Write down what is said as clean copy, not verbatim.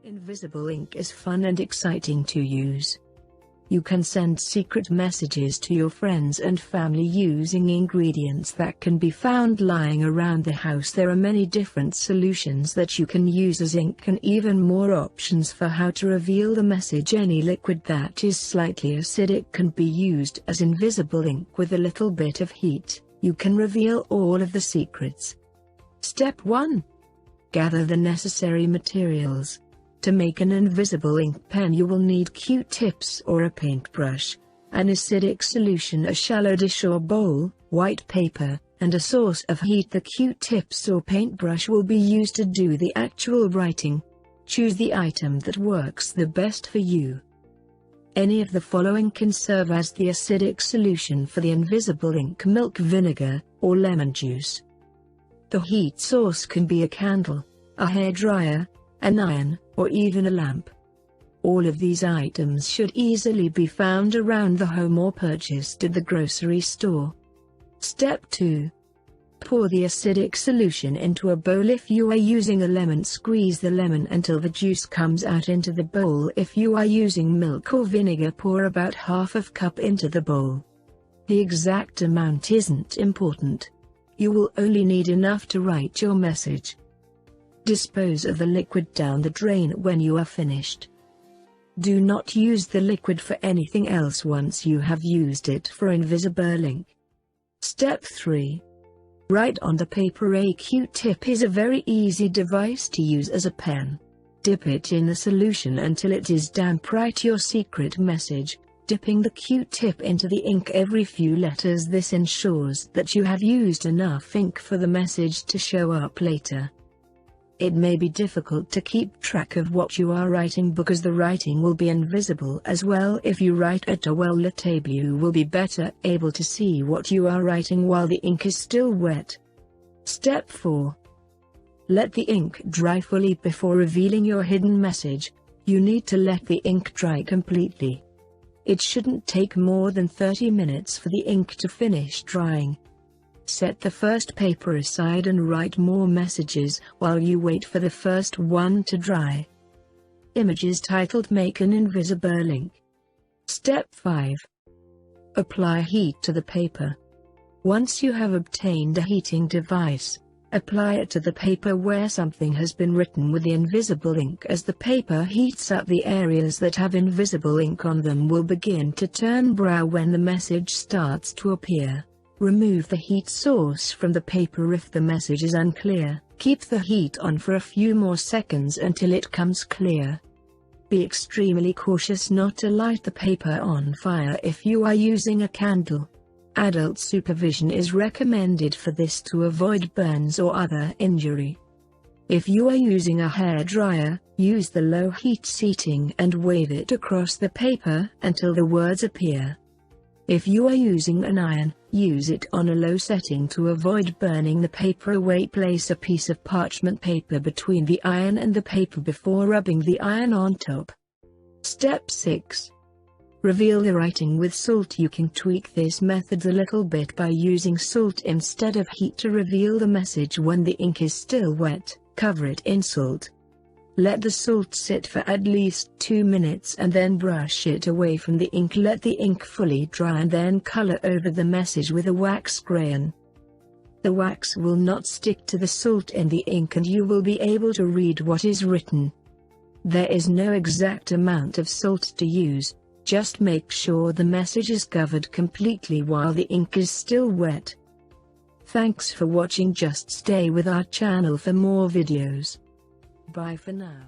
Invisible ink is fun and exciting to use. You can send secret messages to your friends and family using ingredients that can be found lying around the house. There are many different solutions that you can use as ink and even more options for how to reveal the message. Any liquid that is slightly acidic can be used as invisible ink. With a little bit of heat, you can reveal all of the secrets. Step 1. Gather the necessary materials. To make an invisible ink pen, you will need Q-tips or a paintbrush, an acidic solution, a shallow dish or bowl, white paper, and a source of heat. The Q-tips or paintbrush will be used to do the actual writing. Choose the item that works the best for you. Any of the following can serve as the acidic solution for the invisible ink: milk, vinegar, or lemon juice. The heat source can be a candle, a hairdryer, an iron, or even a lamp. All of these items should easily be found around the home or purchased at the grocery store. Step 2. Pour the acidic solution into a bowl. If you are using a lemon, squeeze the lemon until the juice comes out into the bowl. If you are using milk or vinegar, pour about half a cup into the bowl. The exact amount isn't important. You will only need enough to write your message. Dispose of the liquid down the drain when you are finished. Do not use the liquid for anything else once you have used it for invisible ink. Step 3. Write on the paper. A Q-tip is a very easy device to use as a pen. Dip it in the solution until it is damp. Write your secret message, dipping the Q-tip into the ink every few letters. This ensures that you have used enough ink for the message to show up later. It may be difficult to keep track of what you are writing because the writing will be invisible as well. If you write at a well-lit table, you will be better able to see what you are writing while the ink is still wet. Step 4. Let the ink dry fully before revealing your hidden message. You need to let the ink dry completely. It shouldn't take more than 30 minutes for the ink to finish drying. Set the first paper aside and write more messages while you wait for the first one to dry. Images titled "Make an Invisible Ink." Step 5. Apply heat to the paper. Once you have obtained a heating device, apply it to the paper where something has been written with the invisible ink. As the paper heats up, the areas that have invisible ink on them will begin to turn brown when the message starts to appear. Remove the heat source from the paper if the message is unclear. Keep the heat on for a few more seconds until it comes clear. Be extremely cautious not to light the paper on fire if you are using a candle. Adult supervision is recommended for this to avoid burns or other injury. If you are using a hairdryer, use the low heat setting and wave it across the paper until the words appear. If you are using an iron, use it on a low setting to avoid burning the paper away. Place a piece of parchment paper between the iron and the paper before rubbing the iron on top. Step 6. Reveal the writing with salt. You can tweak this method a little bit by using salt instead of heat to reveal the message when the ink is still wet. Cover it in salt. Let the salt sit for at least 2 minutes and then brush it away from the ink. Let the ink fully dry and then color over the message with a wax crayon. The wax will not stick to the salt in the ink and you will be able to read what is written. There is no exact amount of salt to use, just make sure the message is covered completely while the ink is still wet. Thanks for watching. Just stay with our channel for more videos. Bye for now.